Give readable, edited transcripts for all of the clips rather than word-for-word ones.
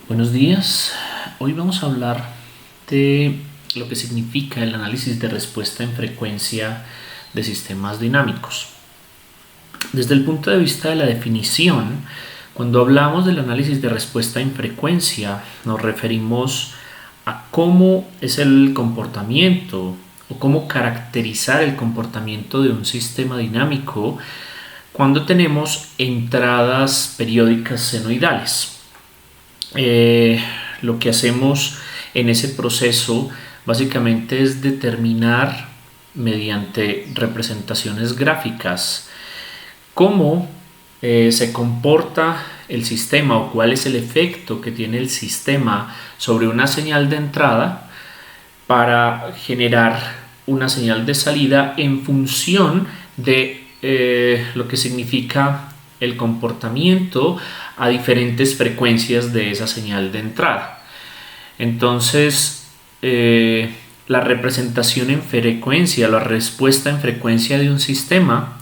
Buenos días. Hoy vamos a hablar de lo que significa el análisis de respuesta en frecuencia de sistemas dinámicos. Desde el punto de vista de la definición, cuando hablamos del análisis de respuesta en frecuencia, nos referimos a cómo es el comportamiento o cómo caracterizar el comportamiento de un sistema dinámico cuando tenemos entradas periódicas senoidales. Lo que hacemos en ese proceso básicamente es determinar mediante representaciones gráficas cómo se comporta el sistema o cuál es el efecto que tiene el sistema sobre una señal de entrada para generar una señal de salida en función de lo que significa el comportamiento a diferentes frecuencias de esa señal de entrada. Entonces, la representación en frecuencia, la respuesta en frecuencia de un sistema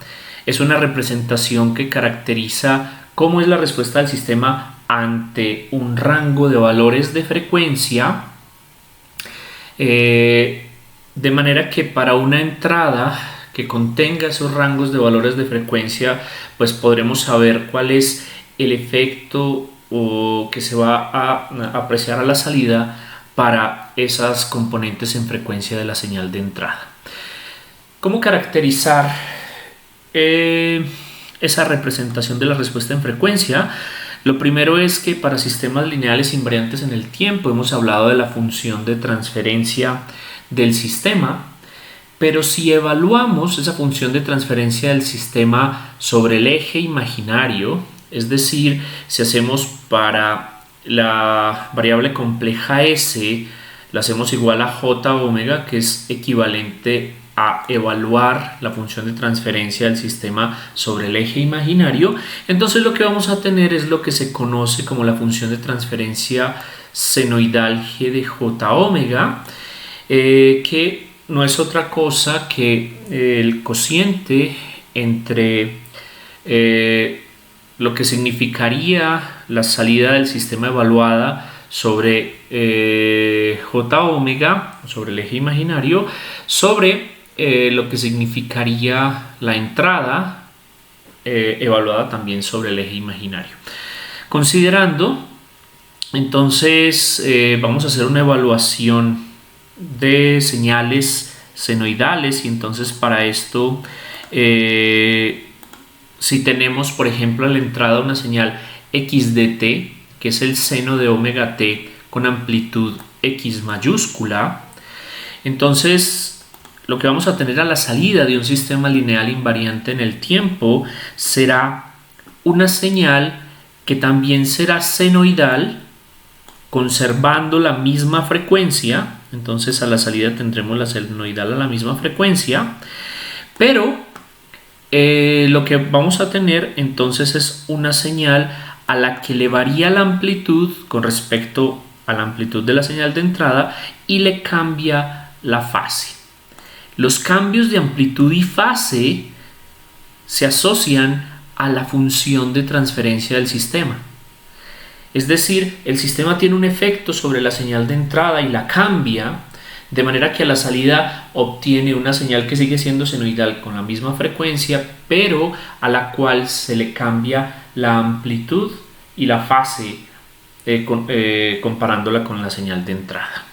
es una representación que caracteriza cómo es la respuesta del sistema ante un rango de valores de frecuencia, de manera que para una entrada que contenga esos rangos de valores de frecuencia, pues podremos saber cuál es el efecto que se va a apreciar a la salida para esas componentes en frecuencia de la señal de entrada. ¿Cómo caracterizar esa representación de la respuesta en frecuencia? Lo primero es que para sistemas lineales invariantes en el tiempo hemos hablado de la función de transferencia del sistema, pero si evaluamos esa función de transferencia del sistema sobre el eje imaginario, es decir, si hacemos para la variable compleja S, la hacemos igual a j omega, que es equivalente a evaluar la función de transferencia del sistema sobre el eje imaginario, entonces lo que vamos a tener es lo que se conoce como la función de transferencia senoidal g de j omega, que no es otra cosa que el cociente entre lo que significaría la salida del sistema evaluada sobre j omega, sobre el eje imaginario, sobre lo que significaría la entrada evaluada también sobre el eje imaginario. Considerando, entonces, vamos a hacer una evaluación de señales senoidales, y entonces para esto si tenemos por ejemplo a la entrada una señal x de t, que es el seno de omega t con amplitud x mayúscula, entonces lo que vamos a tener a la salida de un sistema lineal invariante en el tiempo será una señal que también será senoidal conservando la misma frecuencia. Entonces a la salida tendremos la senoidal a la misma frecuencia, pero lo que vamos a tener entonces es una señal a la que le varía la amplitud con respecto a la amplitud de la señal de entrada y le cambia la fase. Los cambios de amplitud y fase se asocian a la función de transferencia del sistema. Es decir, el sistema tiene un efecto sobre la señal de entrada y la cambia, de manera que a la salida obtiene una señal que sigue siendo senoidal con la misma frecuencia, pero a la cual se le cambia la amplitud y la fase comparándola con la señal de entrada.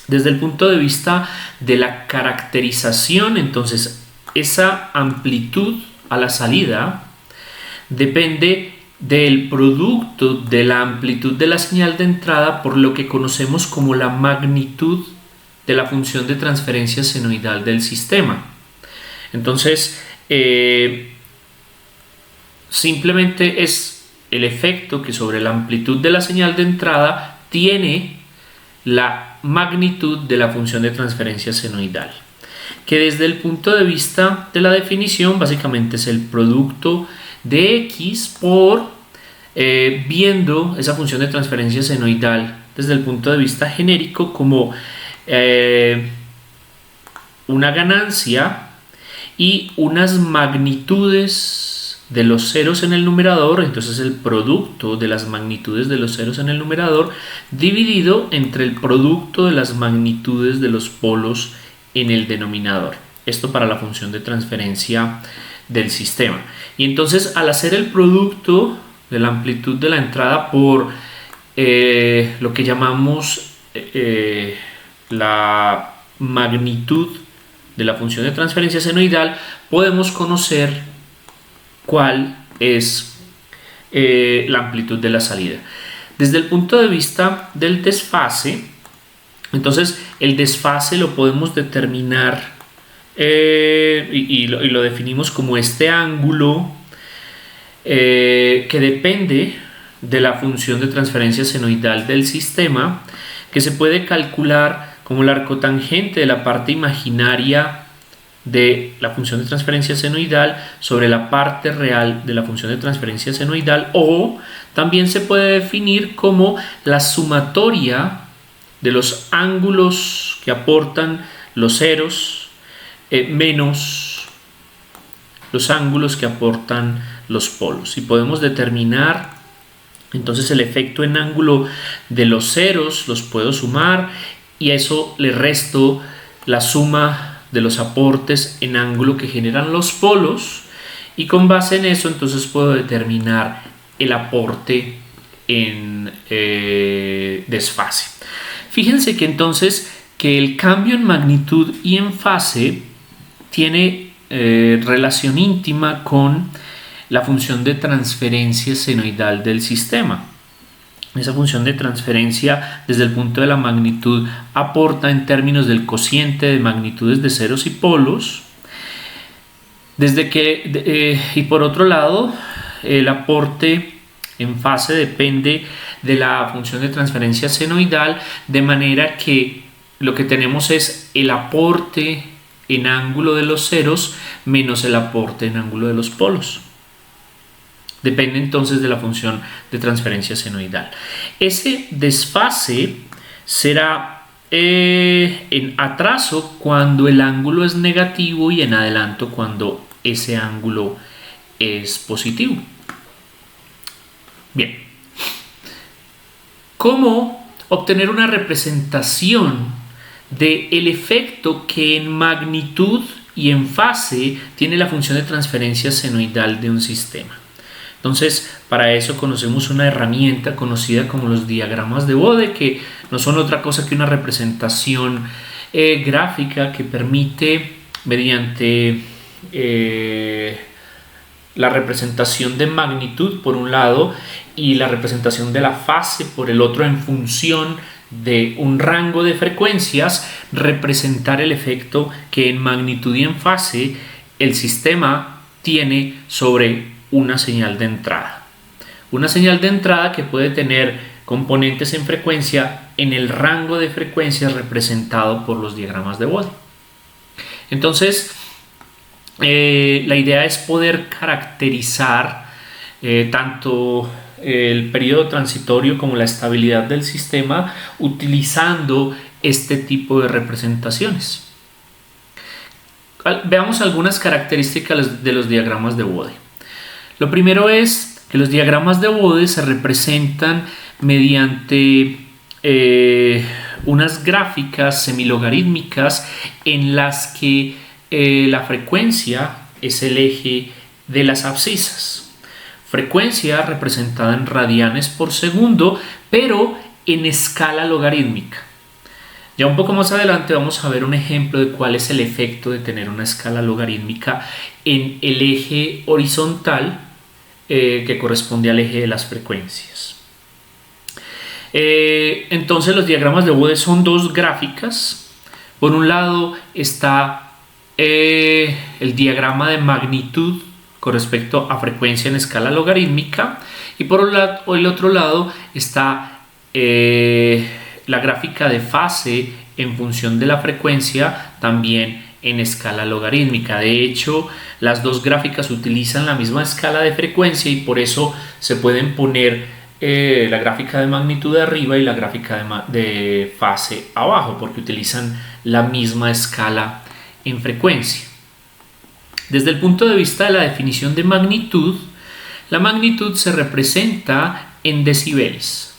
Desde el punto de vista de la caracterización, entonces, esa amplitud a la salida depende del producto de la amplitud de la señal de entrada por lo que conocemos como la magnitud de la función de transferencia senoidal del sistema. Entonces, simplemente es el efecto que sobre la amplitud de la señal de entrada tiene la magnitud de la función de transferencia senoidal, que desde el punto de vista de la definición básicamente es el producto de x por viendo esa función de transferencia senoidal desde el punto de vista genérico como una ganancia y unas magnitudes de los ceros en el numerador, entonces el producto de las magnitudes de los ceros en el numerador dividido entre el producto de las magnitudes de los polos en el denominador. Esto para la función de transferencia del sistema. Y entonces al hacer el producto de la amplitud de la entrada por lo que llamamos la magnitud de la función de transferencia senoidal, podemos conocer cuál es la amplitud de la salida. Desde el punto de vista del desfase, entonces el desfase lo podemos determinar y lo definimos como este ángulo que depende de la función de transferencia senoidal del sistema, que se puede calcular como la arcotangente de la parte imaginaria de la función de transferencia senoidal sobre la parte real de la función de transferencia senoidal, o también se puede definir como la sumatoria de los ángulos que aportan los ceros menos los ángulos que aportan los polos. Y podemos determinar entonces el efecto en ángulo de los ceros, los puedo sumar y a eso le resto la suma de los aportes en ángulo que generan los polos, y con base en eso entonces puedo determinar el aporte en desfase. Fíjense que entonces que el cambio en magnitud y en fase tiene relación íntima con la función de transferencia senoidal del sistema. Esa función de transferencia desde el punto de la magnitud aporta en términos del cociente de magnitudes de ceros y polos, y por otro lado el aporte en fase depende de la función de transferencia senoidal, de manera que lo que tenemos es el aporte en ángulo de los ceros menos el aporte en ángulo de los polos. Depende entonces de la función de transferencia senoidal. Ese desfase será en atraso cuando el ángulo es negativo y en adelanto cuando ese ángulo es positivo. Bien. ¿Cómo obtener una representación del efecto que en magnitud y en fase tiene la función de transferencia senoidal de un sistema? Entonces, para eso conocemos una herramienta conocida como los diagramas de Bode, que no son otra cosa que una representación gráfica que permite, mediante la representación de magnitud por un lado y la representación de la fase por el otro en función de un rango de frecuencias, representar el efecto que en magnitud y en fase el sistema tiene sobre una señal de entrada. Una señal de entrada que puede tener componentes en frecuencia en el rango de frecuencias representado por los diagramas de Bode. Entonces, la idea es poder caracterizar tanto el periodo transitorio como la estabilidad del sistema utilizando este tipo de representaciones. Veamos algunas características de los diagramas de Bode. Lo primero es que los diagramas de Bode se representan mediante unas gráficas semilogarítmicas en las que la frecuencia es el eje de las abscisas. Frecuencia representada en radianes por segundo, pero en escala logarítmica. Ya un poco más adelante vamos a ver un ejemplo de cuál es el efecto de tener una escala logarítmica en el eje horizontal que corresponde al eje de las frecuencias. Entonces los diagramas de Bode son dos gráficas. Por un lado está el diagrama de magnitud con respecto a frecuencia en escala logarítmica, y por el otro lado está la gráfica de fase en función de la frecuencia, también en escala logarítmica. De hecho, las dos gráficas utilizan la misma escala de frecuencia y por eso se pueden poner la gráfica de magnitud de arriba y la gráfica de fase abajo, porque utilizan la misma escala en frecuencia. Desde el punto de vista de la definición de magnitud, la magnitud se representa en decibeles,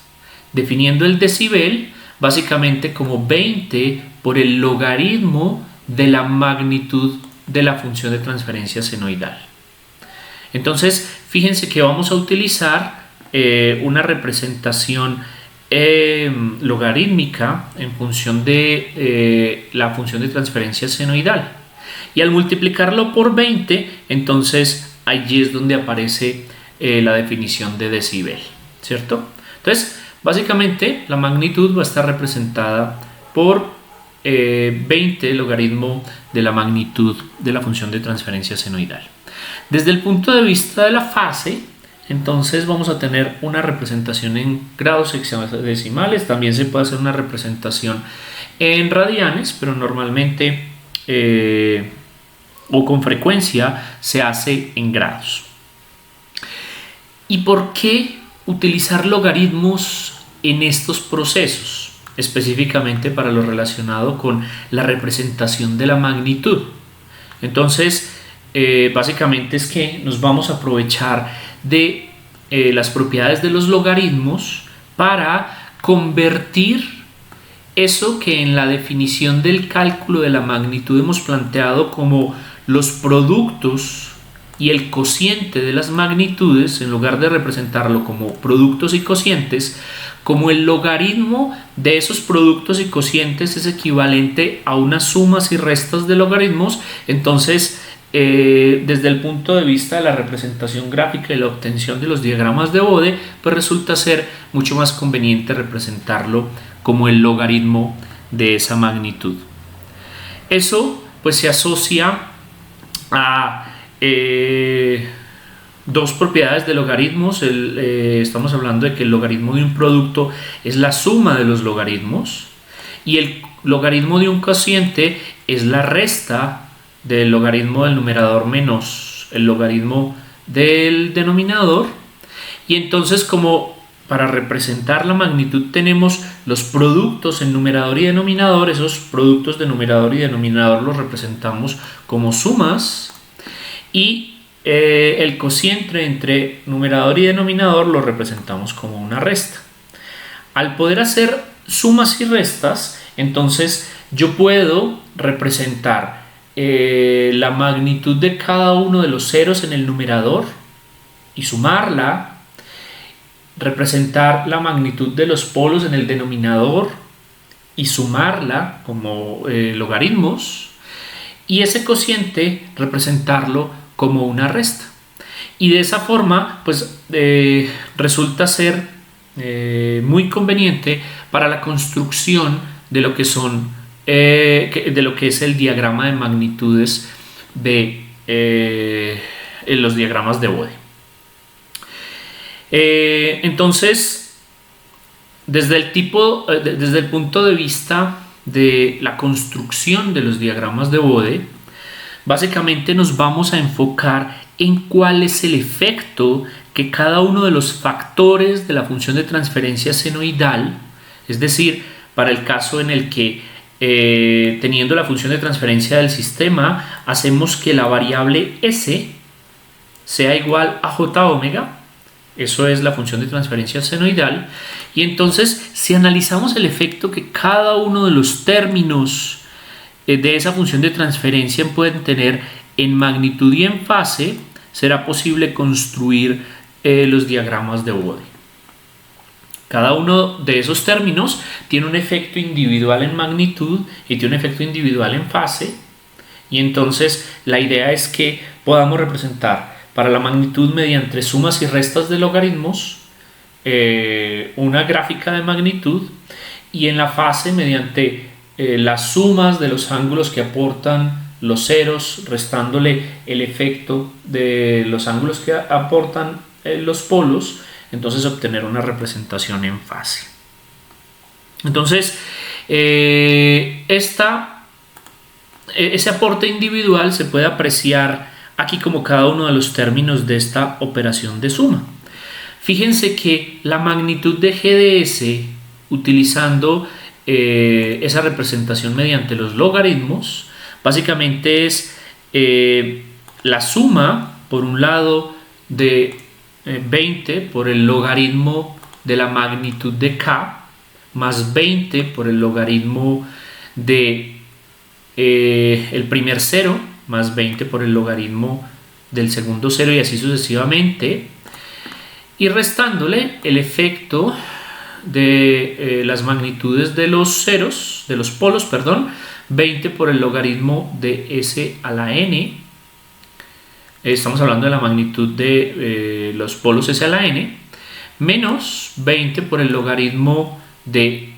definiendo el decibel básicamente como 20 por el logaritmo de la magnitud de la función de transferencia senoidal. Entonces, fíjense que vamos a utilizar una representación logarítmica en función de la función de transferencia senoidal. Y al multiplicarlo por 20, entonces allí es donde aparece la definición de decibel, ¿cierto? Entonces, básicamente la magnitud va a estar representada por 20 logaritmo de la magnitud de la función de transferencia senoidal. Desde el punto de vista de la fase, entonces vamos a tener una representación en grados hexadecimales. También se puede hacer una representación en radianes, pero normalmente o con frecuencia se hace en grados. ¿Y por qué utilizar logaritmos en estos procesos? Específicamente para lo relacionado con la representación de la magnitud. Entonces, básicamente es que nos vamos a aprovechar de las propiedades de los logaritmos para convertir eso que en la definición del cálculo de la magnitud hemos planteado como los productos y el cociente de las magnitudes, en lugar de representarlo como productos y cocientes, como el logaritmo de esos productos y cocientes es equivalente a unas sumas y restas de logaritmos. Entonces, desde el punto de vista de la representación gráfica y la obtención de los diagramas de Bode, pues resulta ser mucho más conveniente representarlo como el logaritmo de esa magnitud. Eso pues se asocia a dos propiedades de logaritmos. Estamos hablando de que el logaritmo de un producto es la suma de los logaritmos y el logaritmo de un cociente es la resta del logaritmo del numerador menos el logaritmo del denominador. Y entonces, como para representar la magnitud tenemos los productos en numerador y denominador, esos productos de numerador y denominador los representamos como sumas, y el cociente entre numerador y denominador lo representamos como una resta. Al poder hacer sumas y restas, entonces yo puedo representar la magnitud de cada uno de los ceros en el numerador y sumarla, representar la magnitud de los polos en el denominador y sumarla como logaritmos, y ese cociente representarlo como una resta. Y de esa forma pues resulta ser muy conveniente para la construcción de lo que son de lo que es el diagrama de magnitudes de los diagramas de Bode. Entonces, desde el punto de vista de la construcción de los diagramas de Bode, básicamente nos vamos a enfocar en cuál es el efecto que cada uno de los factores de la función de transferencia senoidal, es decir, para el caso en el que teniendo la función de transferencia del sistema hacemos que la variable s sea igual a j omega, eso es la función de transferencia senoidal, y entonces si analizamos el efecto que cada uno de los términos de esa función de transferencia pueden tener en magnitud y en fase, será posible construir los diagramas de Bode. Cada uno de esos términos tiene un efecto individual en magnitud y tiene un efecto individual en fase, y entonces la idea es que podamos representar para la magnitud mediante sumas y restas de logaritmos una gráfica de magnitud, y en la fase mediante las sumas de los ángulos que aportan los ceros, restándole el efecto de los ángulos que aportan los polos, entonces obtener una representación en fase. Entonces ese aporte individual se puede apreciar aquí como cada uno de los términos de esta operación de suma. Fíjense que la magnitud de GDS, utilizando esa representación mediante los logaritmos, básicamente es la suma, por un lado, de 20 por el logaritmo de la magnitud de k, más 20 por el logaritmo de el primer cero, más 20 por el logaritmo del segundo cero, y así sucesivamente, y restándole el efecto de las magnitudes de los ceros, de los polos, perdón, 20 por el logaritmo de s a la n. Estamos hablando de la magnitud de los polos s a la n, menos 20 por el logaritmo de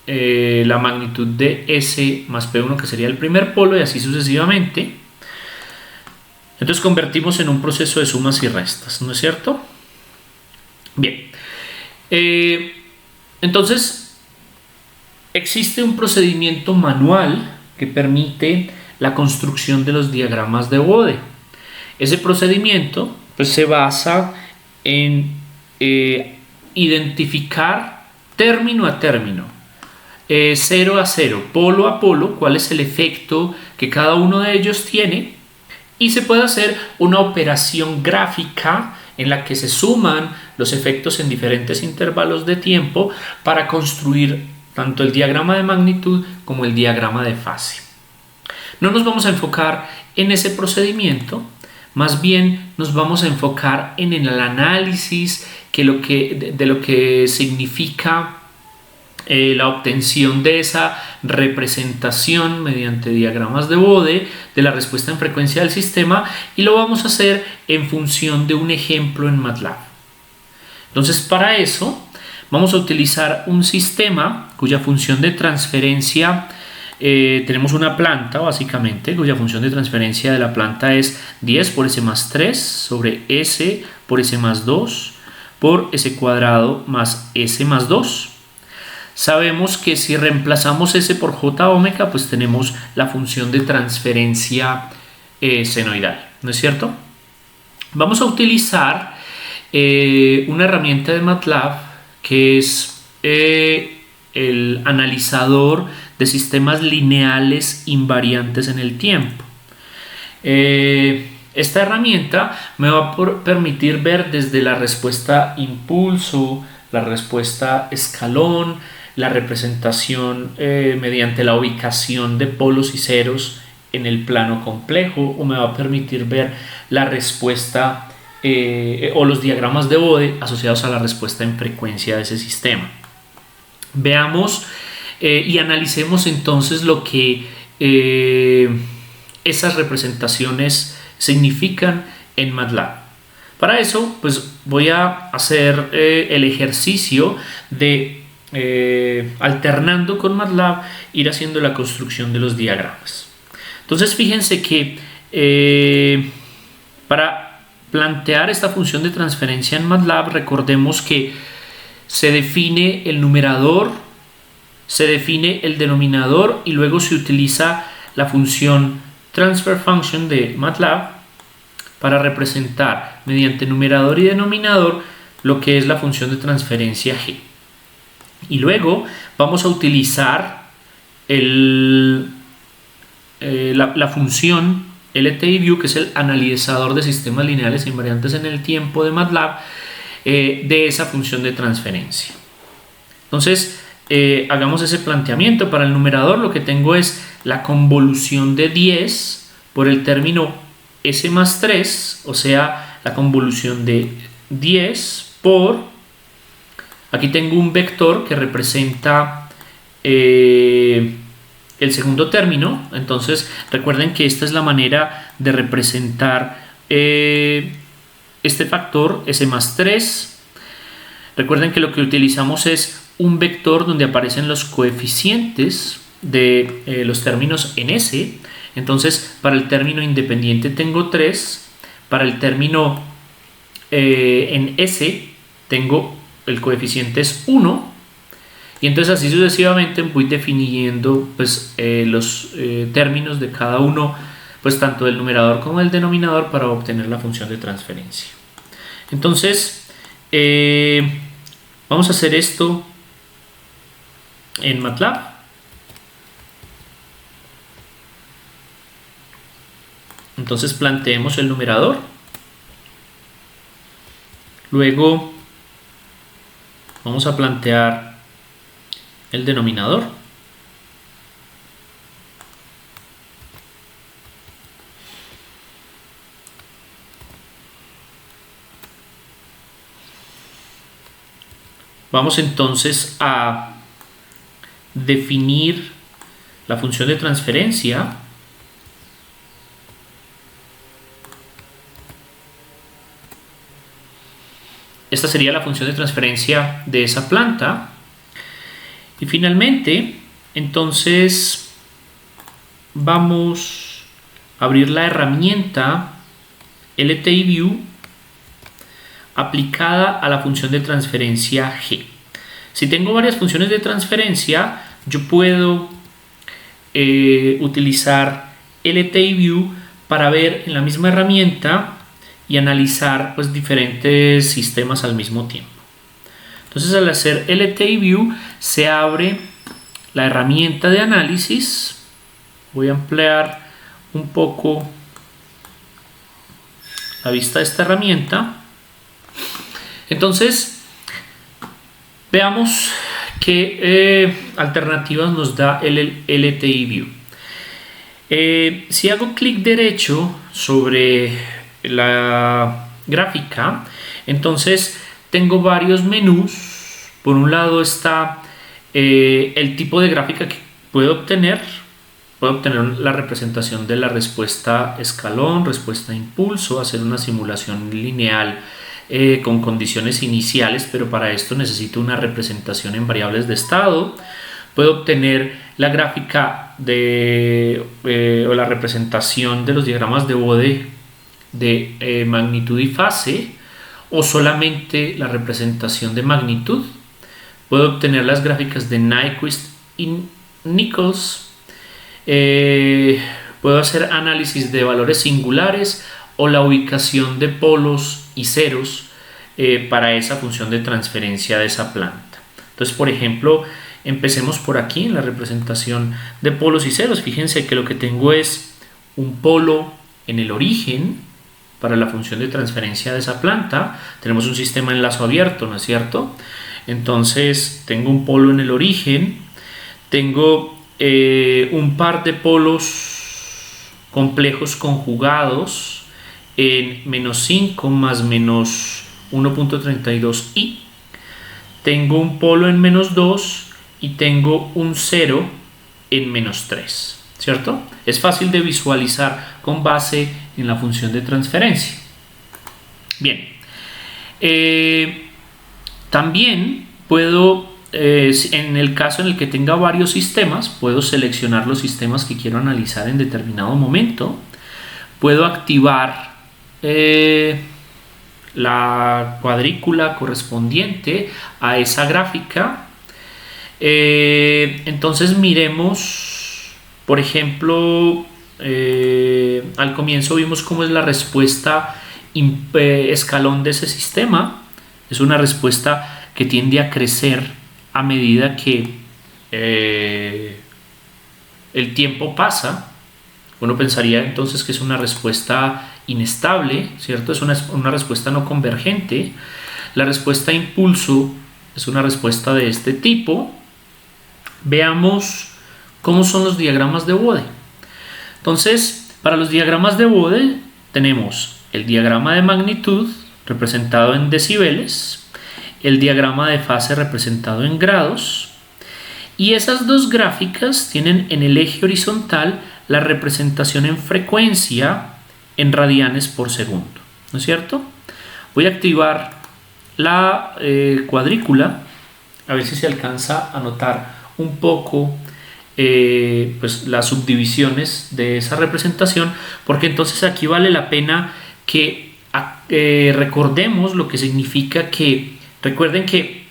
la magnitud de s más p1, que sería el primer polo, y así sucesivamente. Entonces convertimos en un proceso de sumas y restas, ¿no es cierto? Bien. Entonces, existe un procedimiento manual que permite la construcción de los diagramas de Bode. Ese procedimiento pues, se basa en identificar término a término, cero a cero, polo a polo, cuál es el efecto que cada uno de ellos tiene, y se puede hacer una operación gráfica en la que se suman los efectos en diferentes intervalos de tiempo para construir tanto el diagrama de magnitud como el diagrama de fase. No nos vamos a enfocar en ese procedimiento, más bien nos vamos a enfocar en el análisis de lo que significa la obtención de esa representación mediante diagramas de Bode de la respuesta en frecuencia del sistema, y lo vamos a hacer en función de un ejemplo en MATLAB. Entonces, para eso vamos a utilizar un sistema cuya función de transferencia, tenemos una planta básicamente cuya función de transferencia de la planta es 10 por s más 3 sobre s por s más 2 por s cuadrado más s más 2. Sabemos que si reemplazamos s por j omega, pues tenemos la función de transferencia senoidal, ¿no es cierto? Vamos a utilizar una herramienta de MATLAB que es el analizador de sistemas lineales invariantes en el tiempo. Esta herramienta me va a permitir ver desde la respuesta impulso, la respuesta escalón, la representación mediante la ubicación de polos y ceros en el plano complejo, o me va a permitir ver la respuesta o los diagramas de Bode asociados a la respuesta en frecuencia de ese sistema. Veamos y analicemos entonces lo que esas representaciones significan en MATLAB. Para eso, pues voy a hacer el ejercicio de alternando con MATLAB, ir haciendo la construcción de los diagramas. Entonces, fíjense que para plantear esta función de transferencia en MATLAB, recordemos que se define el numerador, se define el denominador, y luego se utiliza la función transfer function de MATLAB para representar mediante numerador y denominador lo que es la función de transferencia g. Y luego vamos a utilizar la función LTIView, que es el analizador de sistemas lineales invariantes en el tiempo de MATLAB, de esa función de transferencia. Entonces, hagamos ese planteamiento. Para el numerador lo que tengo es la convolución de 10 por el término s más 3, o sea, la convolución de 10 por... Aquí tengo un vector que representa el segundo término. Entonces recuerden que esta es la manera de representar este factor s más 3. Recuerden que lo que utilizamos es un vector donde aparecen los coeficientes de los términos en s. Entonces, para el término independiente tengo 3, para el término en s tengo el coeficiente es 1, y entonces así sucesivamente voy definiendo pues, los términos de cada uno, pues tanto del numerador como del denominador, para obtener la función de transferencia. Entonces, vamos a hacer esto en MATLAB. Entonces planteemos el numerador. Luego vamos a plantear el denominador. Vamos entonces a definir la función de transferencia. Esta sería la función de transferencia de esa planta. Y finalmente, entonces, vamos a abrir la herramienta LTIView aplicada a la función de transferencia G. Si tengo varias funciones de transferencia, yo puedo utilizar LTIView para ver en la misma herramienta y analizar pues diferentes sistemas al mismo tiempo. Entonces, al hacer LTIView se abre la herramienta de análisis. Voy a ampliar un poco la vista de esta herramienta. Entonces, veamos qué alternativas nos da el LTIView. Si hago clic derecho sobre la gráfica, entonces tengo varios menús. Por un lado está el tipo de gráfica que puedo obtener. Puedo obtener la representación de la respuesta escalón, respuesta impulso, hacer una simulación lineal con condiciones iniciales, pero para esto necesito una representación en variables de estado. Puedo obtener la gráfica o la representación de los diagramas de Bode de magnitud y fase, o solamente la representación de magnitud. Puedo obtener las gráficas de Nyquist y Nichols. Puedo hacer análisis de valores singulares o la ubicación de polos y ceros para esa función de transferencia de esa planta. Entonces, por ejemplo, empecemos por aquí en la representación de polos y ceros. Fíjense que lo que tengo es un polo en el origen para la función de transferencia de esa planta. Tenemos un sistema en lazo abierto, ¿no es cierto? Entonces tengo un polo en el origen, tengo un par de polos complejos conjugados en -5 más -1.32i, tengo un polo en -2 y tengo un 0 en -3, ¿cierto? Es fácil de visualizar con base en la función de transferencia. Bien, también puedo, en el caso en el que tenga varios sistemas, puedo seleccionar los sistemas que quiero analizar en determinado momento. Puedo activar la cuadrícula correspondiente a esa gráfica. Entonces miremos, por ejemplo, al comienzo vimos cómo es la respuesta escalón de ese sistema. Es una respuesta que tiende a crecer a medida que el tiempo pasa. Uno pensaría entonces que es una respuesta inestable, ¿cierto? Es una respuesta no convergente. La respuesta impulso es una respuesta de este tipo. Veamos cómo son los diagramas de Bode. Entonces, para los diagramas de Bode tenemos el diagrama de magnitud representado en decibeles, el diagrama de fase representado en grados, y esas dos gráficas tienen en el eje horizontal la representación en frecuencia en radianes por segundo, ¿no es cierto? Voy a activar la cuadrícula, a ver si se alcanza a notar un poco pues las subdivisiones de esa representación, porque entonces aquí vale la pena que recordemos lo que significa que, recuerden que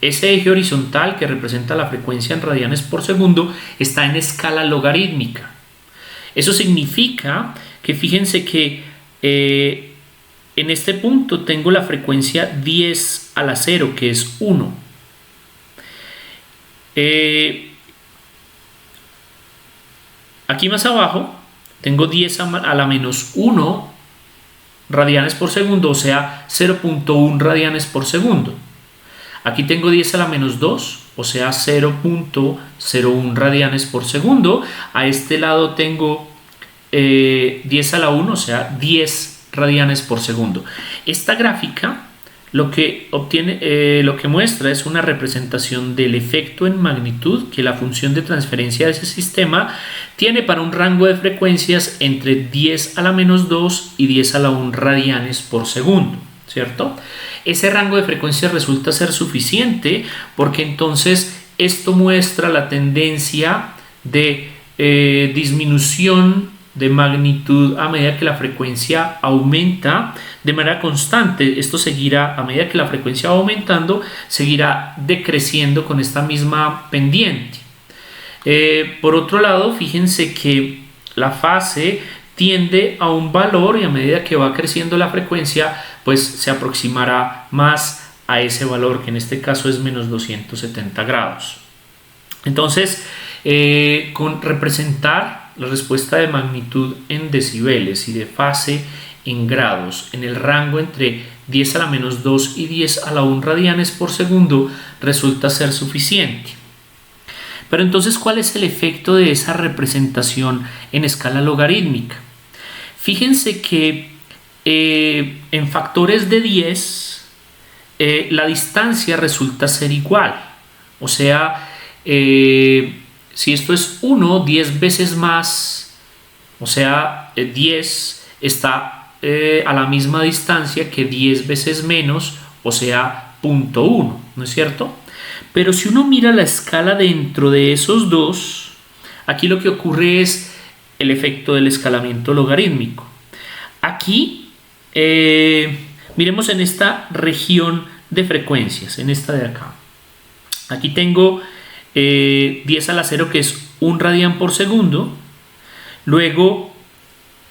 ese eje horizontal que representa la frecuencia en radianes por segundo está en escala logarítmica. Eso significa que fíjense que en este punto tengo la frecuencia 10 a la 0, que es 1. Aquí más abajo tengo 10 a la menos 1 radianes por segundo, o sea 0.1 radianes por segundo. Aquí tengo 10 a la menos 2, o sea 0.01 radianes por segundo. A este lado tengo 10 a la 1, o sea 10 radianes por segundo. Esta gráfica lo que muestra es una representación del efecto en magnitud que la función de transferencia de ese sistema tiene para un rango de frecuencias entre 10 a la menos 2 y 10 a la 1 radianes por segundo, ¿cierto? Ese rango de frecuencias resulta ser suficiente porque entonces esto muestra la tendencia de disminución de magnitud a medida que la frecuencia aumenta de manera constante. Esto seguirá, a medida que la frecuencia va aumentando, seguirá decreciendo con esta misma pendiente. Por otro lado, fíjense que la fase tiende a un valor y a medida que va creciendo la frecuencia, pues se aproximará más a ese valor, que en este caso es menos 270 grados. Entonces, con representar la respuesta de magnitud en decibeles y de fase en grados en el rango entre 10 a la menos 2 y 10 a la 1 radianes por segundo resulta ser suficiente. Pero entonces, ¿cuál es el efecto de esa representación en escala logarítmica? Fíjense que en factores de 10 la distancia resulta ser igual. O sea, si esto es 1, 10 veces más, o sea, 10 está a la misma distancia que 10 veces menos, o sea, 0.1, ¿no es cierto? Pero si uno mira la escala dentro de esos dos, aquí lo que ocurre es el efecto del escalamiento logarítmico. Aquí, miremos en esta región de frecuencias, en esta de acá. Aquí tengo 10 a la 0, que es 1 radián por segundo. Luego,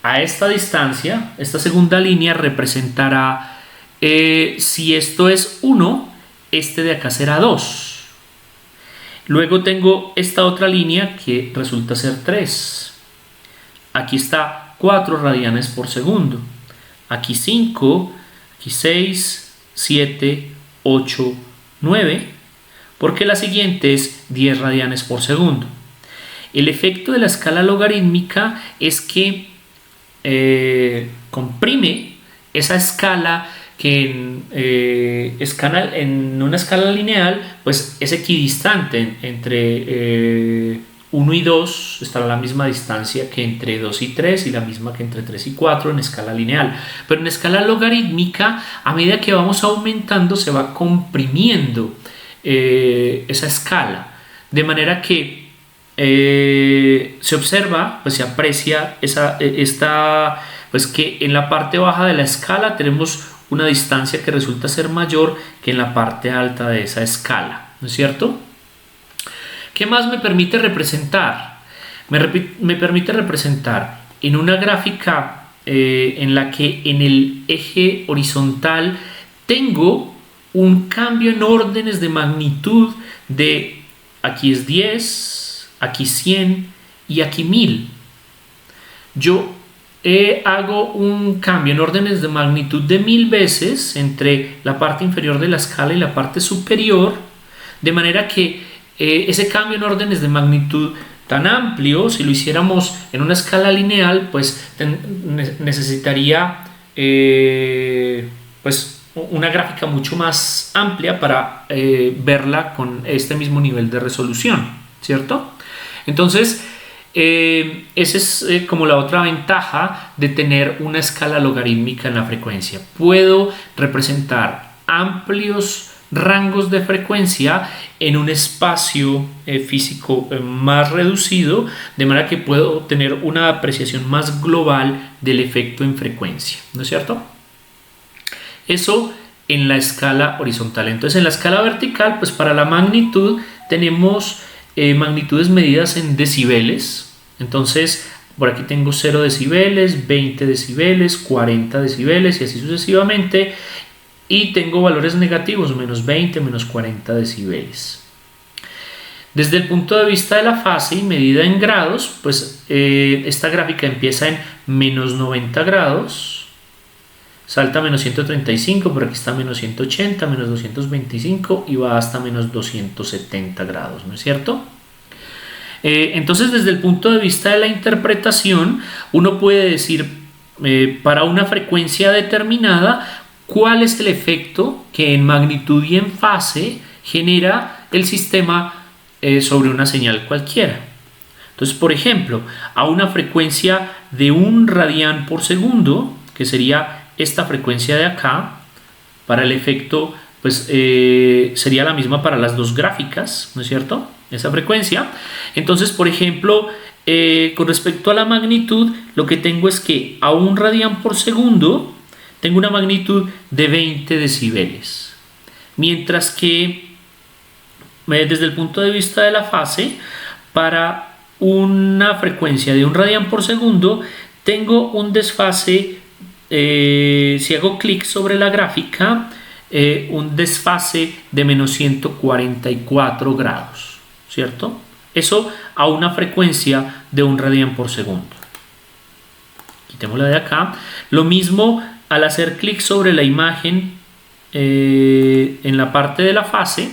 a esta distancia, esta segunda línea representará, si esto es 1, este de acá será 2. Luego tengo esta otra línea que resulta ser 3. Aquí está 4 radianes por segundo. Aquí 5, aquí 6, 7, 8, 9. Porque la siguiente es 10 radianes por segundo. El efecto de la escala logarítmica es que comprime esa escala que en una escala lineal pues es equidistante. Entre 1 y 2 estará a la misma distancia que entre 2 y 3 y la misma que entre 3 y 4 en escala lineal. Pero en escala logarítmica, a medida que vamos aumentando, se va comprimiendo esa escala, de manera que se observa, pues se aprecia pues que en la parte baja de la escala tenemos una distancia que resulta ser mayor que en la parte alta de esa escala, ¿no es cierto? ¿Qué más me permite representar? Me permite representar en una gráfica en la que en el eje horizontal tengo un cambio en órdenes de magnitud de aquí es 10, aquí 100 y aquí 1000. Yo hago un cambio en órdenes de magnitud de 1000 veces entre la parte inferior de la escala y la parte superior, de manera que ese cambio en órdenes de magnitud tan amplio, si lo hiciéramos en una escala lineal, pues necesitaría pues una gráfica mucho más amplia para verla con este mismo nivel de resolución, ¿cierto? Entonces, esa es como la otra ventaja de tener una escala logarítmica en la frecuencia. Puedo representar amplios rangos de frecuencia en un espacio físico más reducido, de manera que puedo tener una apreciación más global del efecto en frecuencia, ¿no es cierto? Eso en la escala horizontal. Entonces, en la escala vertical, pues para la magnitud tenemos magnitudes medidas en decibeles. Entonces, por aquí tengo 0 decibeles, 20 decibeles, 40 decibeles y así sucesivamente. Y tengo valores negativos, menos 20, menos 40 decibeles. Desde el punto de vista de la fase y medida en grados, pues esta gráfica empieza en menos 90 grados, salta a menos 135, por aquí está menos 180, menos 225 y va hasta menos 270 grados, ¿no es cierto? Entonces, desde el punto de vista de la interpretación, uno puede decir para una frecuencia determinada cuál es el efecto que en magnitud y en fase genera el sistema sobre una señal cualquiera. Entonces, por ejemplo, a una frecuencia de 1 radián por segundo, que sería esta frecuencia de acá, para el efecto, pues sería la misma para las dos gráficas, ¿no es cierto? Esa frecuencia. Entonces, por ejemplo, con respecto a la magnitud, lo que tengo es que a 1 radián por segundo tengo una magnitud de 20 decibeles. Mientras que desde el punto de vista de la fase, para una frecuencia de 1 radián por segundo, tengo un desfase, si hago clic sobre la gráfica, un desfase de menos 144 grados, ¿cierto? Eso a una frecuencia de 1 radián por segundo. Quitémosla de acá. Lo mismo al hacer clic sobre la imagen en la parte de la fase.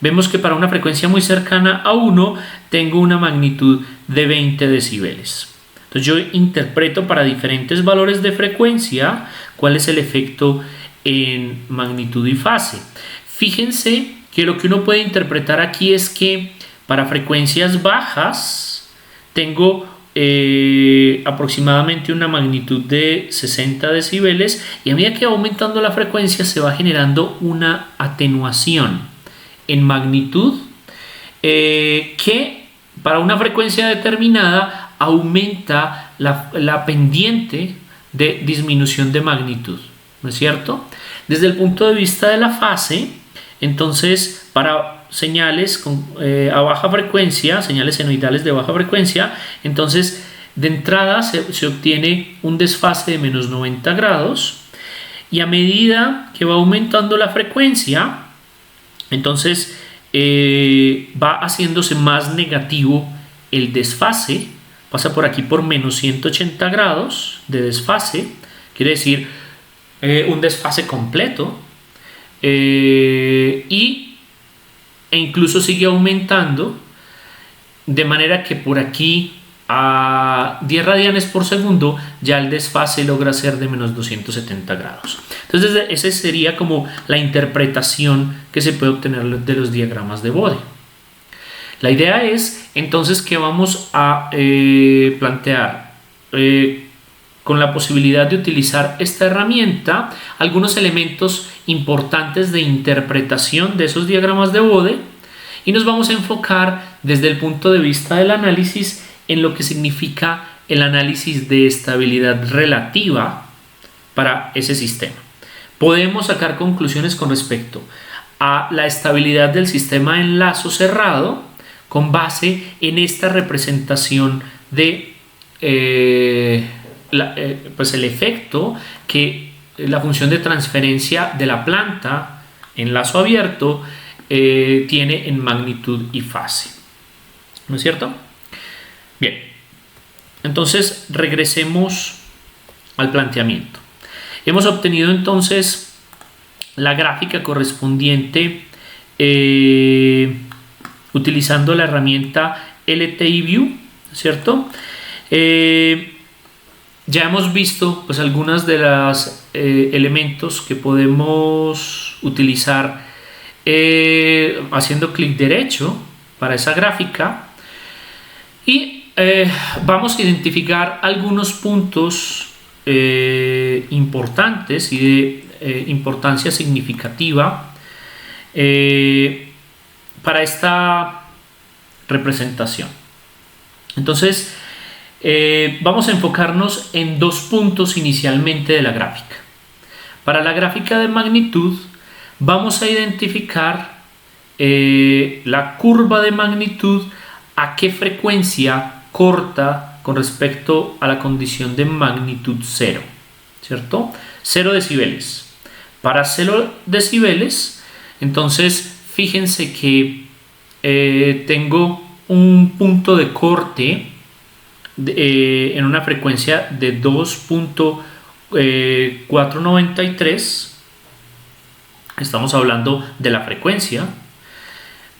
Vemos que para una frecuencia muy cercana a 1 tengo una magnitud de 20 decibeles. Entonces yo interpreto para diferentes valores de frecuencia cuál es el efecto en magnitud y fase. Fíjense que lo que uno puede interpretar aquí es que para frecuencias bajas tengo aproximadamente una magnitud de 60 decibeles y a medida que va aumentando la frecuencia se va generando una atenuación en magnitud que para una frecuencia determinada aumenta la pendiente de disminución de magnitud, ¿no es cierto? Desde el punto de vista de la fase, entonces para señales a baja frecuencia, señales senoidales de baja frecuencia, entonces de entrada se obtiene un desfase de menos 90 grados y a medida que va aumentando la frecuencia, entonces va haciéndose más negativo el desfase, pasa por aquí por menos 180 grados de desfase, quiere decir un desfase completo, e incluso sigue aumentando, de manera que por aquí a 10 radianes por segundo ya el desfase logra ser de menos 270 grados. Entonces esa sería como la interpretación que se puede obtener de los diagramas de Bode. La idea es entonces que vamos a plantear con la posibilidad de utilizar esta herramienta algunos elementos importantes de interpretación de esos diagramas de Bode y nos vamos a enfocar desde el punto de vista del análisis en lo que significa el análisis de estabilidad relativa para ese sistema. Podemos sacar conclusiones con respecto a la estabilidad del sistema en lazo cerrado con base en esta representación de pues el efecto que la función de transferencia de la planta en lazo abierto tiene en magnitud y fase, ¿no es cierto? Bien, entonces regresemos al planteamiento. Hemos obtenido entonces la gráfica correspondiente utilizando la herramienta LTI View, ¿cierto? Ya hemos visto pues algunas de los elementos que podemos utilizar haciendo clic derecho para esa gráfica y vamos a identificar algunos puntos importantes y de importancia significativa para esta representación. Entonces vamos a enfocarnos en dos puntos inicialmente de la gráfica. Para la gráfica de magnitud vamos a identificar la curva de magnitud a qué frecuencia corta con respecto a la condición de magnitud 0, ¿cierto? 0 decibeles. Para 0 decibeles, entonces fíjense que tengo un punto de corte en una frecuencia de 2.493. Estamos hablando de la frecuencia.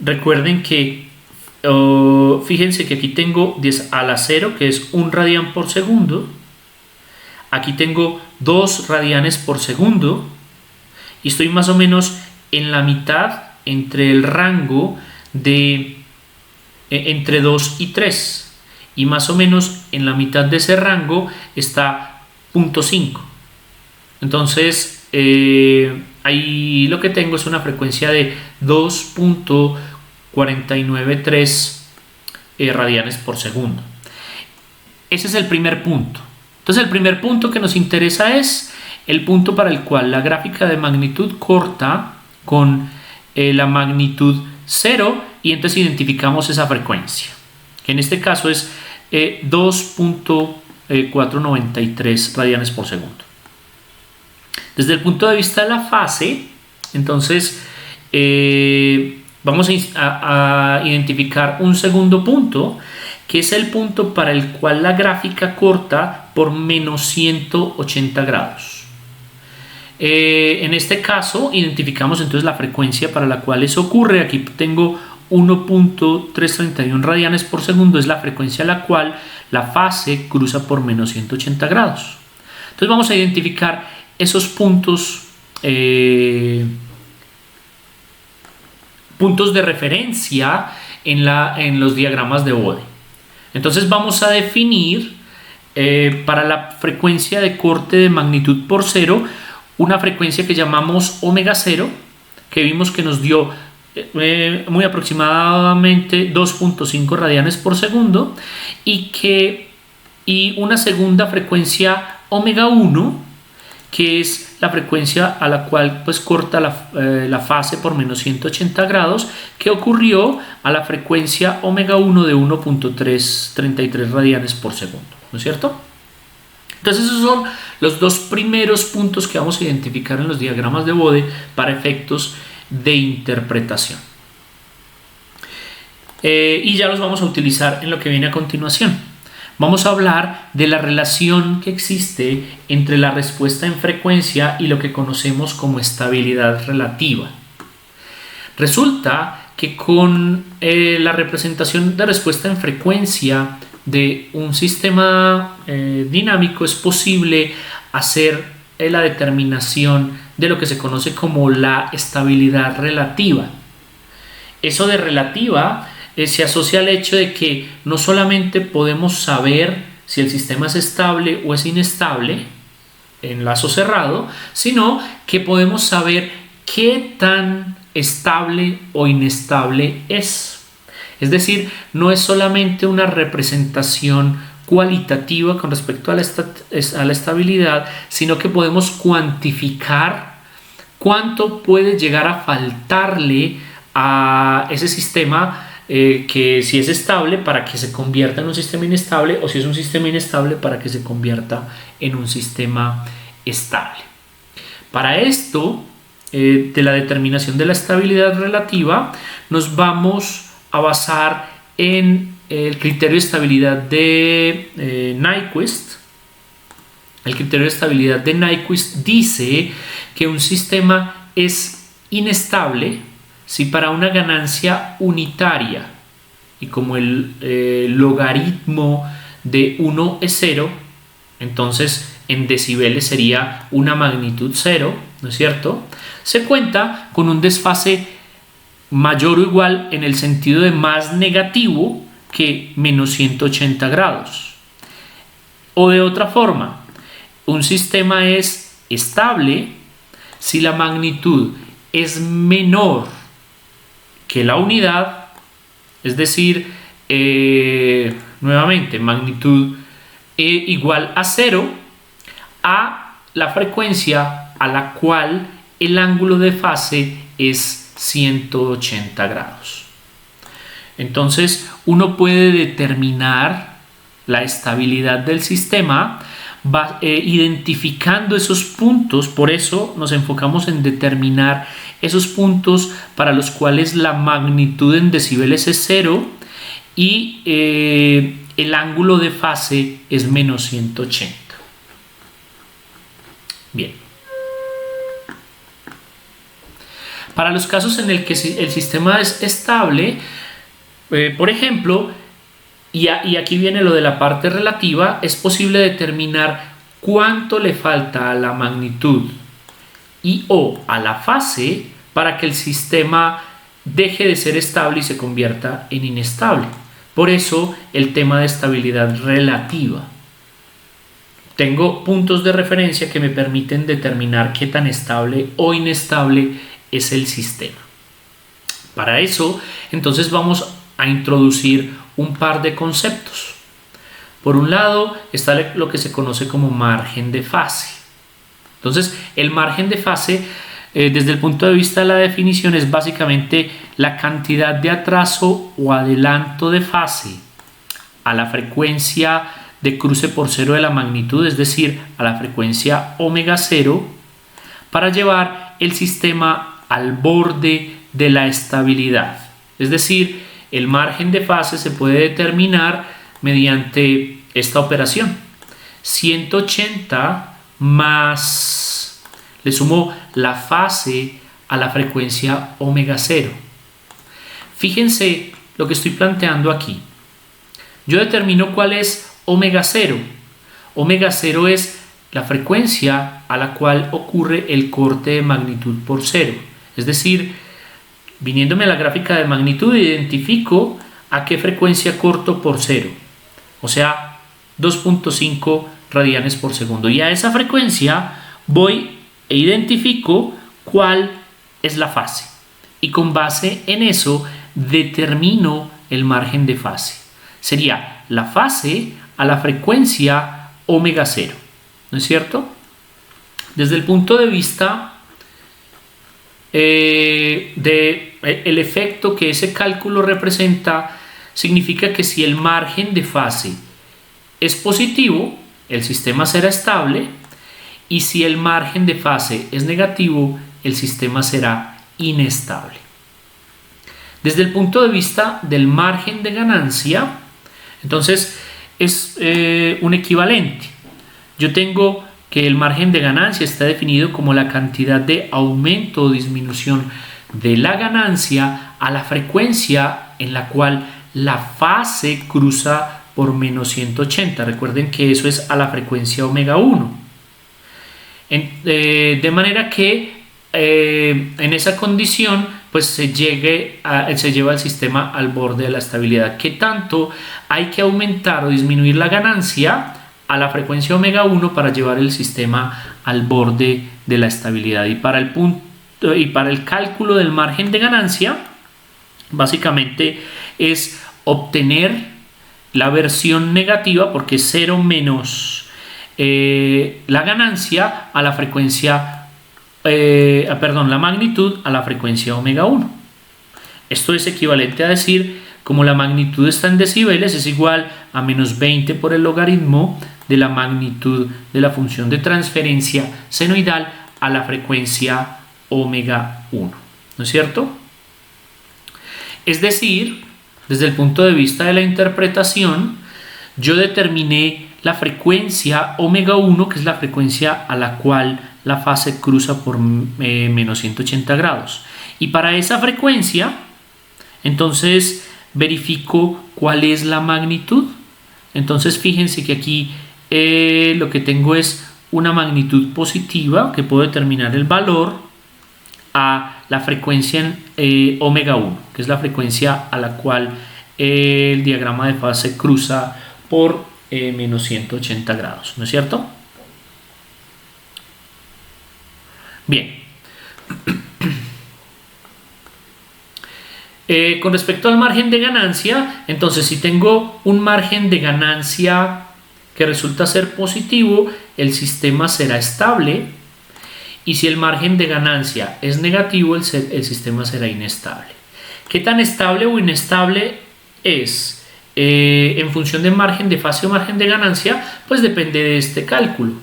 Recuerden que fíjense que aquí tengo 10 a la 0, que es 1 radián por segundo. Aquí tengo 2 radianes por segundo. Y estoy más o menos en la mitad entre el rango de entre 2 y 3. Y más o menos en la mitad de ese rango está 0.5. Entonces ahí lo que tengo es una frecuencia de 2.493 radianes por segundo. Ese es el primer punto. Entonces el primer punto que nos interesa es el punto para el cual la gráfica de magnitud corta con la magnitud 0 y entonces identificamos esa frecuencia, que en este caso es 2.493 radianes por segundo. Desde el punto de vista de la fase, entonces vamos a identificar un segundo punto, que es el punto para el cual la gráfica corta por menos 180 grados. En este caso identificamos entonces la frecuencia para la cual eso ocurre. Aquí tengo 1.331 radianes por segundo, es la frecuencia a la cual la fase cruza por menos 180 grados. Entonces vamos a identificar esos puntos puntos de referencia en los diagramas de Bode. Entonces vamos a definir para la frecuencia de corte de magnitud por 0 una frecuencia que llamamos omega 0, que vimos que nos dio muy aproximadamente 2.5 radianes por segundo, y una segunda frecuencia omega 1, que es la frecuencia a la cual pues corta la fase por menos 180 grados, que ocurrió a la frecuencia omega 1 de 1.333 radianes por segundo, ¿no es cierto? Entonces esos son los dos primeros puntos que vamos a identificar en los diagramas de Bode para efectos de interpretación. Y ya los vamos a utilizar en lo que viene a continuación. Vamos a hablar de la relación que existe entre la respuesta en frecuencia y lo que conocemos como estabilidad relativa. Resulta que con la representación de respuesta en frecuencia de un sistema dinámico es posible hacer la determinación de lo que se conoce como la estabilidad relativa. Eso de relativa se asocia al hecho de que no solamente podemos saber si el sistema es estable o es inestable en lazo cerrado, sino que podemos saber qué tan estable o inestable es. Es decir, no es solamente una representación cualitativa con respecto a la estabilidad, sino que podemos cuantificar cuánto puede llegar a faltarle a ese sistema, que si es estable para que se convierta en un sistema inestable, o si es un sistema inestable para que se convierta en un sistema estable. Para esto, de la determinación de la estabilidad relativa, nos vamos a basar en el criterio de estabilidad de Nyquist. El criterio de estabilidad de Nyquist dice que un sistema es inestable si para una ganancia unitaria, y como el logaritmo de 1 es 0, entonces en decibeles sería una magnitud 0, ¿no es cierto? Se cuenta con un desfase mayor o igual en el sentido de más negativo que menos 180 grados. O de otra forma, un sistema es estable si la magnitud es menor que la unidad, es decir, nuevamente magnitud igual a 0, a la frecuencia a la cual el ángulo de fase es 180 grados. Entonces uno puede determinar la estabilidad del sistema identificando esos puntos. Por eso nos enfocamos en determinar esos puntos para los cuales la magnitud en decibeles es 0 y el ángulo de fase es menos 180. Bien. Para los casos en el que el sistema es estable, por ejemplo, y aquí viene lo de la parte relativa, es posible determinar cuánto le falta a la magnitud y o a la fase para que el sistema deje de ser estable y se convierta en inestable. Por eso el tema de estabilidad relativa. Tengo puntos de referencia que me permiten determinar qué tan estable o inestable es el sistema. Para eso, entonces vamos a introducir un par de conceptos. Por un lado está lo que se conoce como margen de fase. Entonces, el margen de fase, desde el punto de vista de la definición, es básicamente la cantidad de atraso o adelanto de fase a la frecuencia de cruce por cero de la magnitud, es decir, a la frecuencia omega 0, para llevar el sistema al borde de la estabilidad. Es decir, el margen de fase se puede determinar mediante esta operación. 180 más, le sumo la fase a la frecuencia omega 0. Fíjense lo que estoy planteando aquí. Yo determino cuál es omega 0. Omega 0 es la frecuencia a la cual ocurre el corte de magnitud por 0. Es decir, viniéndome a la gráfica de magnitud, identifico a qué frecuencia corto por 0. O sea, 2.5 radianes por segundo. Y a esa frecuencia voy e identifico cuál es la fase. Y con base en eso determino el margen de fase. Sería la fase a la frecuencia omega 0. ¿No es cierto? Desde el punto de vista del efecto que ese cálculo representa, significa que si el margen de fase es positivo, el sistema será estable, y si el margen de fase es negativo, el sistema será inestable. Desde el punto de vista del margen de ganancia, entonces es un equivalente. Yo tengo que el margen de ganancia está definido como la cantidad de aumento o disminución de la ganancia a la frecuencia en la cual la fase cruza por menos 180. Recuerden que eso es a la frecuencia omega 1. De manera que en esa condición pues se lleva el sistema al borde de la estabilidad. ¿Qué tanto hay que aumentar o disminuir la ganancia a la frecuencia omega 1 para llevar el sistema al borde de la estabilidad? Y para el cálculo del margen de ganancia, básicamente es obtener la versión negativa, porque es 0 menos la ganancia a la frecuencia, la magnitud a la frecuencia omega 1. Esto es equivalente a decir, como la magnitud está en decibeles, es igual a menos 20 por el logaritmo de la magnitud de la función de transferencia senoidal a la frecuencia omega 1. ¿No es cierto? Es decir, desde el punto de vista de la interpretación, yo determiné la frecuencia omega 1, que es la frecuencia a la cual la fase cruza por menos 180 grados. Y para esa frecuencia, entonces verifico cuál es la magnitud. Entonces fíjense que aquí lo que tengo es una magnitud positiva, que puedo determinar el valor a la frecuencia omega 1, que es la frecuencia a la cual el diagrama de fase cruza por menos 180 grados, ¿no es cierto? Bien. Con respecto al margen de ganancia, entonces si tengo un margen de ganancia que resulta ser positivo, el sistema será estable, y si el margen de ganancia es negativo, el sistema será inestable. ¿Qué tan estable o inestable es? En función del margen de fase o margen de ganancia, pues depende de este cálculo.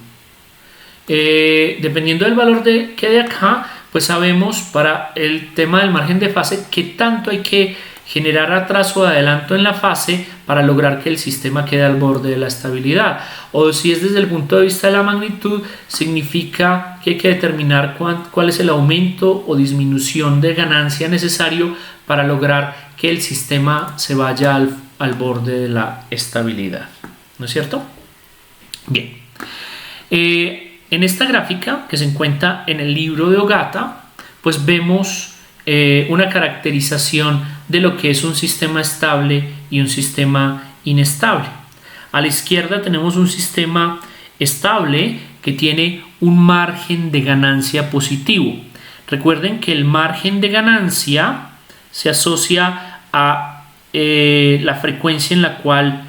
Dependiendo del valor que de acá, pues sabemos para el tema del margen de fase qué tanto hay que generar atraso o adelanto en la fase para lograr que el sistema quede al borde de la estabilidad. O si es desde el punto de vista de la magnitud, significa que hay que determinar cuál es el aumento o disminución de ganancia necesario para lograr que el sistema se vaya al borde de la estabilidad. ¿No es cierto? Bien. En esta gráfica que se encuentra en el libro de Ogata, pues vemos una caracterización de lo que es un sistema estable y un sistema inestable. A la izquierda tenemos un sistema estable que tiene un margen de ganancia positivo. Recuerden que el margen de ganancia se asocia a la frecuencia en la cual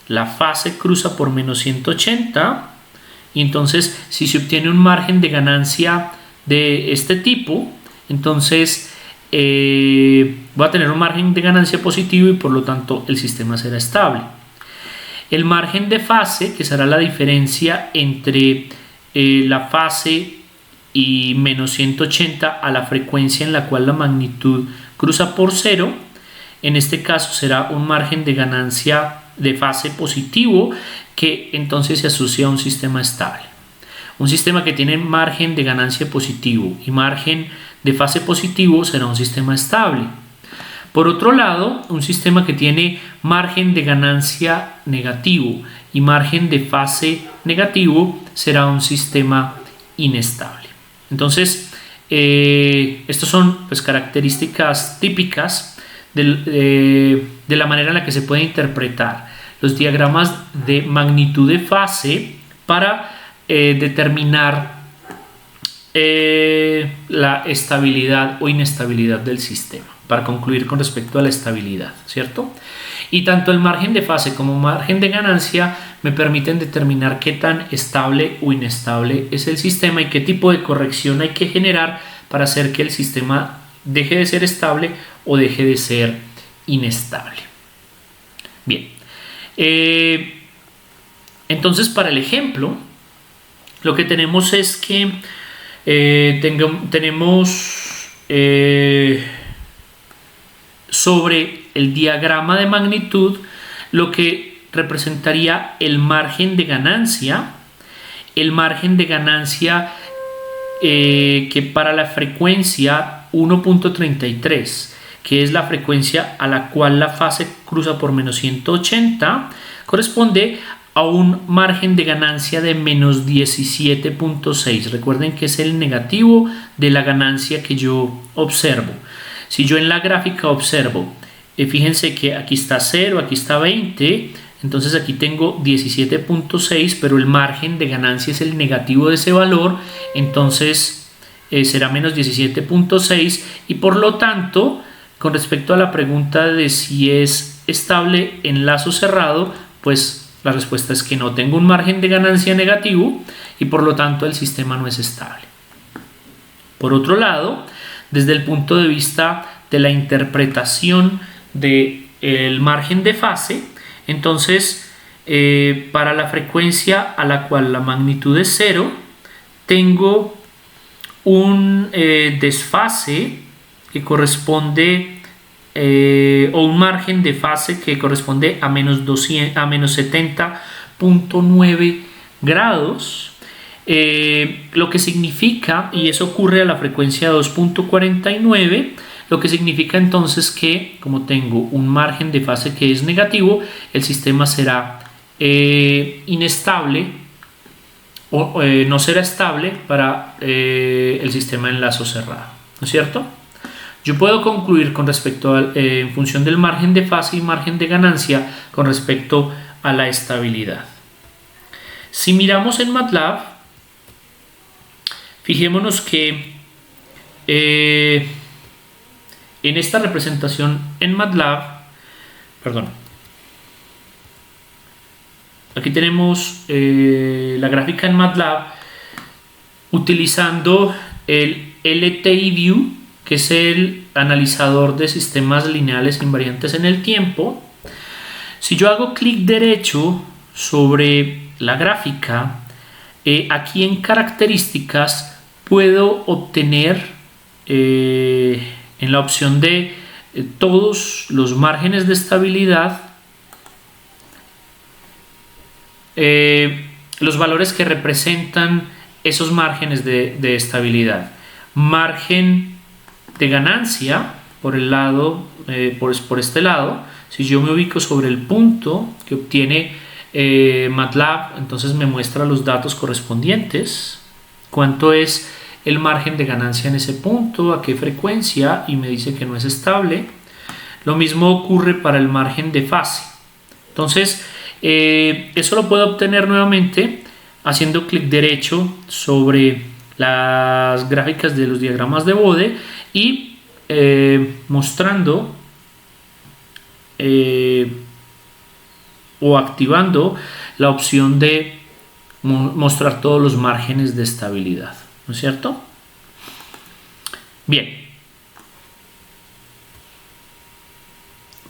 la fase cruza por menos 180, y entonces si se obtiene un margen de ganancia de este tipo, entonces va a tener un margen de ganancia positivo y por lo tanto el sistema será estable. El margen de fase, que será la diferencia entre la fase y menos 180 a la frecuencia en la cual la magnitud cruza por cero, en este caso será un margen de ganancia de fase positivo que entonces se asocia a un sistema estable. Un sistema que tiene margen de ganancia positivo y margen de fase positivo será un sistema estable. Por otro lado, un sistema que tiene margen de ganancia negativo y margen de fase negativo será un sistema inestable. Entonces, estas son pues, características típicas de la manera en la que se puede interpretar los diagramas de magnitud de fase para determinar la estabilidad o inestabilidad del sistema, para concluir con respecto a la estabilidad, ¿cierto? Y tanto el margen de fase como margen de ganancia me permiten determinar qué tan estable o inestable es el sistema y qué tipo de corrección hay que generar para hacer que el sistema deje de ser estable o deje de ser inestable. Bien, entonces para el ejemplo lo que tenemos es que tenemos sobre el diagrama de magnitud lo que representaría el margen de ganancia que para la frecuencia 1.33, que es la frecuencia a la cual la fase cruza por menos 180, corresponde a un margen de ganancia de menos 17.6. Recuerden que es el negativo de la ganancia que yo observo. Si yo en la gráfica observo, fíjense que aquí está 0, aquí está 20, entonces aquí tengo 17.6, pero el margen de ganancia es el negativo de ese valor, entonces será menos 17.6 y por lo tanto, con respecto a la pregunta de si es estable en lazo cerrado, pues la respuesta es que no, tengo un margen de ganancia negativo y por lo tanto el sistema no es estable. Por otro lado, desde el punto de vista de la interpretación del margen de fase, entonces para la frecuencia a la cual la magnitud es 0, tengo un desfase que corresponde o un margen de fase que corresponde a menos 70.9 grados, lo que significa, y eso ocurre a la frecuencia 2.49, lo que significa entonces que como tengo un margen de fase que es negativo, el sistema será inestable o no será estable para el sistema en lazo cerrado, ¿no es cierto? Yo puedo concluir con respecto en función del margen de fase y margen de ganancia con respecto a la estabilidad. Si miramos en MATLAB, fijémonos que en esta representación en MATLAB, aquí tenemos la gráfica en MATLAB utilizando el LTIView, que es el analizador de sistemas lineales invariantes en el tiempo. Si yo hago clic derecho sobre la gráfica, aquí en características puedo obtener en la opción de todos los márgenes de estabilidad, los valores que representan esos márgenes de estabilidad. Margen de ganancia por el lado, por este lado. Si yo me ubico sobre el punto que obtiene MATLAB, entonces me muestra los datos correspondientes, cuánto es el margen de ganancia en ese punto, a qué frecuencia, y me dice que no es estable. Lo mismo ocurre para el margen de fase. Entonces eso lo puedo obtener nuevamente haciendo clic derecho sobre las gráficas de los diagramas de Bode y mostrando o activando la opción de mostrar todos los márgenes de estabilidad, ¿no es cierto? Bien.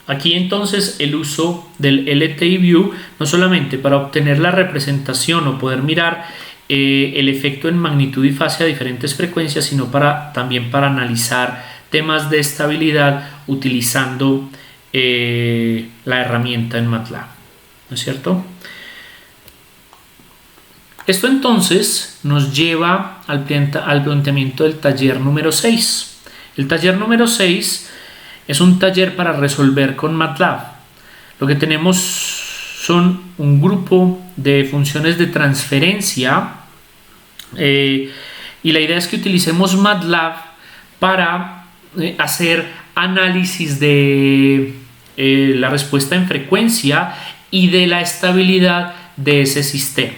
Aquí entonces el uso del LTI View no solamente para obtener la representación o poder mirar el efecto en magnitud y fase a diferentes frecuencias, sino también para analizar temas de estabilidad utilizando la herramienta en MATLAB, ¿no es cierto? Esto entonces nos lleva al planteamiento del taller número 6. El taller número 6 es un taller para resolver con MATLAB. Lo que tenemos son un grupo de funciones de transferencia y la idea es que utilicemos MATLAB para hacer análisis de la respuesta en frecuencia y de la estabilidad de ese sistema.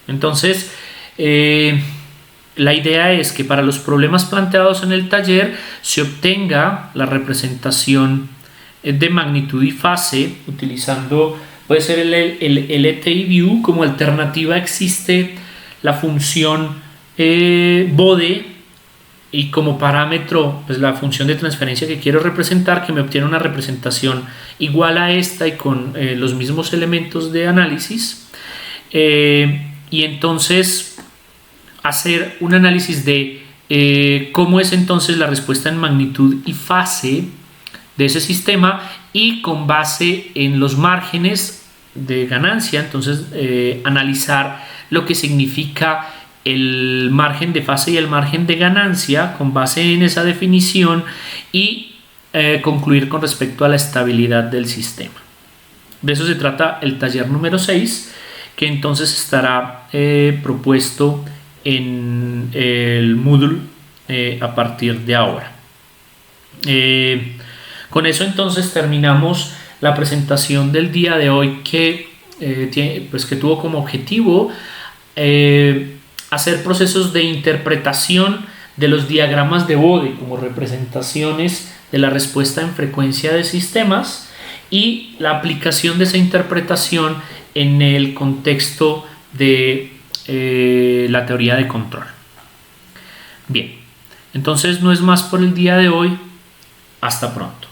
Entonces, la idea es que para los problemas planteados en el taller se obtenga la representación de magnitud y fase utilizando, puede ser el LTI View. Como alternativa existe la función Bode y como parámetro pues la función de transferencia que quiero representar, que me obtiene una representación igual a esta y con los mismos elementos de análisis, y entonces hacer un análisis de cómo es entonces la respuesta en magnitud y fase de ese sistema, y con base en los márgenes de ganancia entonces analizar lo que significa el margen de fase y el margen de ganancia con base en esa definición y concluir con respecto a la estabilidad del sistema. De eso se trata el taller número 6, que entonces estará propuesto en el Moodle a partir de ahora. Con eso entonces terminamos la presentación del día de hoy, que tuvo como objetivo hacer procesos de interpretación de los diagramas de Bode como representaciones de la respuesta en frecuencia de sistemas y la aplicación de esa interpretación en el contexto de la teoría de control. Bien, entonces no es más por el día de hoy. Hasta pronto.